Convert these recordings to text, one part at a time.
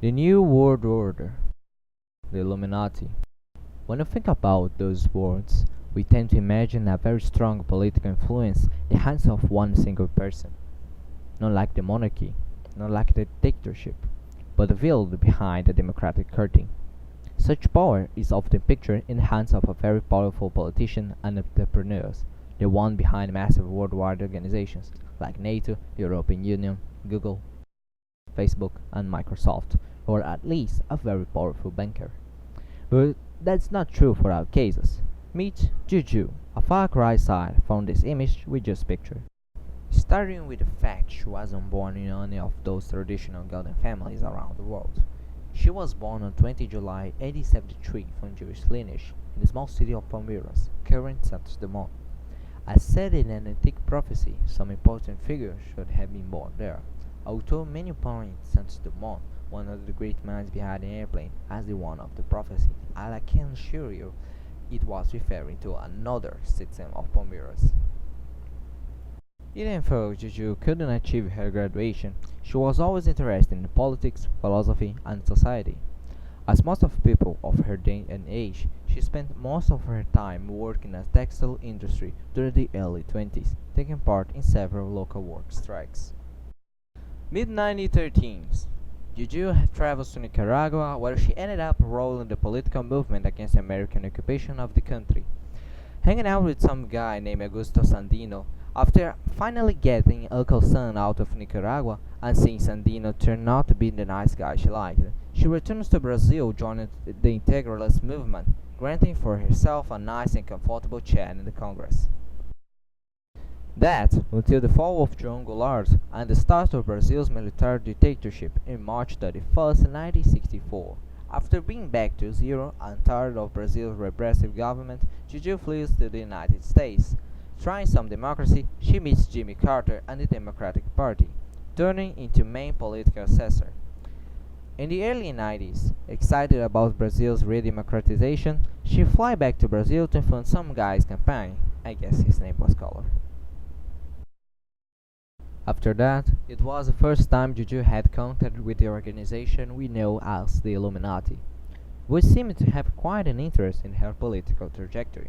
The New World Order, the Illuminati. When we think about those words, we tend to imagine a very strong political influence in the hands of one single person. Not like the monarchy, not like the dictatorship, but veiled behind the democratic curtain. Such power is often pictured in the hands of a very powerful politician and entrepreneurs, the one behind massive worldwide organizations like NATO, the European Union, Google, Facebook, and Microsoft, or at least a very powerful banker. But that's not true for our cases. Meet Juju, a far cry side from this image we just pictured. Starting with the fact she wasn't born in any of those traditional golden families around the world. She was born on 20 July 1873 from Jewish lineage in the small city of Palmeiras, current Santos Dumont. As said in an antique prophecy, some important figures should have been born there. Although many point Santos Dumont, one of the great minds behind the airplane, as the one of the prophecy, I can assure you it was referring to another citizen of Palmeiras. Even though Juju couldn't achieve her graduation, she was always interested in politics, philosophy, and society. As most of people of her day and age, she spent most of her time working in the textile industry during the early 20s, taking part in several local work strikes. Mid-1913s, Juju travels to Nicaragua, where she ended up rolling the political movement against the American occupation of the country. Hanging out with some guy named Augusto Sandino, after finally getting Uncle Sam out of Nicaragua and seeing Sandino turn out to be the nice guy she liked, she returns to Brazil, joining the integralist movement, granting for herself a nice and comfortable chair in the Congress. That until the fall of João Goulart and the start of Brazil's military dictatorship in March 31st, 1964. After being back to zero and tired of Brazil's repressive government, Juju flees to the United States. Trying some democracy, she meets Jimmy Carter and the Democratic Party, turning into main political assessor. In the early 90s, excited about Brazil's redemocratization, she fly back to Brazil to fund some guy's campaign. I guess his name was Collor. After that, it was the first time Juju had contact with the organization we know as the Illuminati, which seemed to have quite an interest in her political trajectory.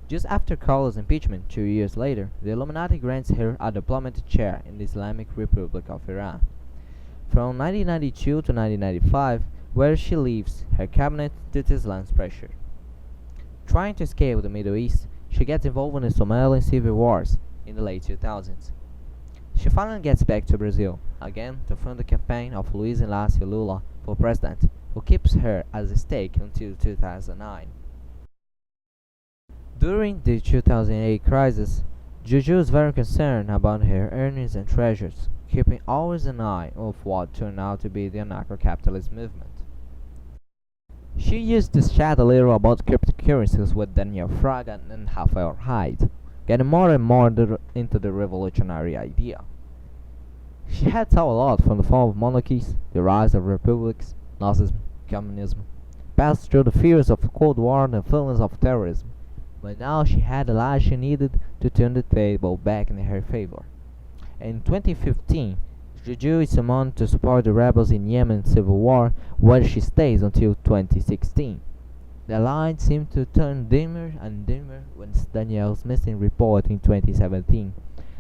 Just after Collor's impeachment 2 years later, the Illuminati grants her a diplomatic chair in the Islamic Republic of Iran. From 1992 to 1995, where she leaves her cabinet due to Islam's pressure. Trying to escape the Middle East, she gets involved in the Somalian civil wars in the late 2000s. She finally gets back to Brazil, again to fund the campaign of Luiz Inácio Lula for president, who keeps her as a stake until 2009. During the 2008 crisis, Juju is very concerned about her earnings and treasures, keeping always an eye on what turned out to be the anarcho-capitalist movement. She used to chat a little about cryptocurrencies with Daniel Fraga and Rafael Hyde, getting more and more into the revolutionary idea. She had taught a lot from the fall of monarchies, the rise of republics, Nazism, communism, passed through the fears of the Cold War and feelings of terrorism, but now she had the light she needed to turn the table back in her favor. In 2015, Juju is summoned to support the rebels in Yemen's civil war, where she stays until 2016. The light seemed to turn dimmer and dimmer when Daniel's missing report in 2017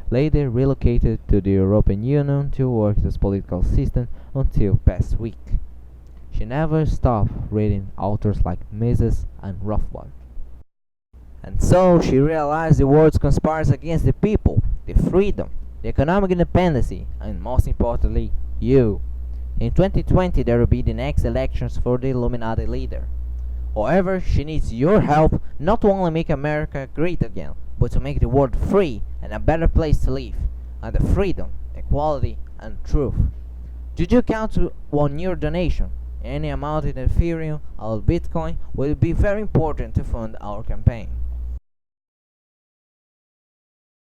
later relocated to the European Union to work as political assistant until past week. She never stopped reading authors like Mises and Rothbard. And so she realized the world conspires against the people, the freedom, the economic independence, and most importantly, you. In 2020 there will be the next elections for the Illuminati leader. However, she needs your help not to only make America great again, but to make the world free and a better place to live, under freedom, equality, and truth. Juju counts on your donation. Any amount in Ethereum or Bitcoin will be very important to fund our campaign.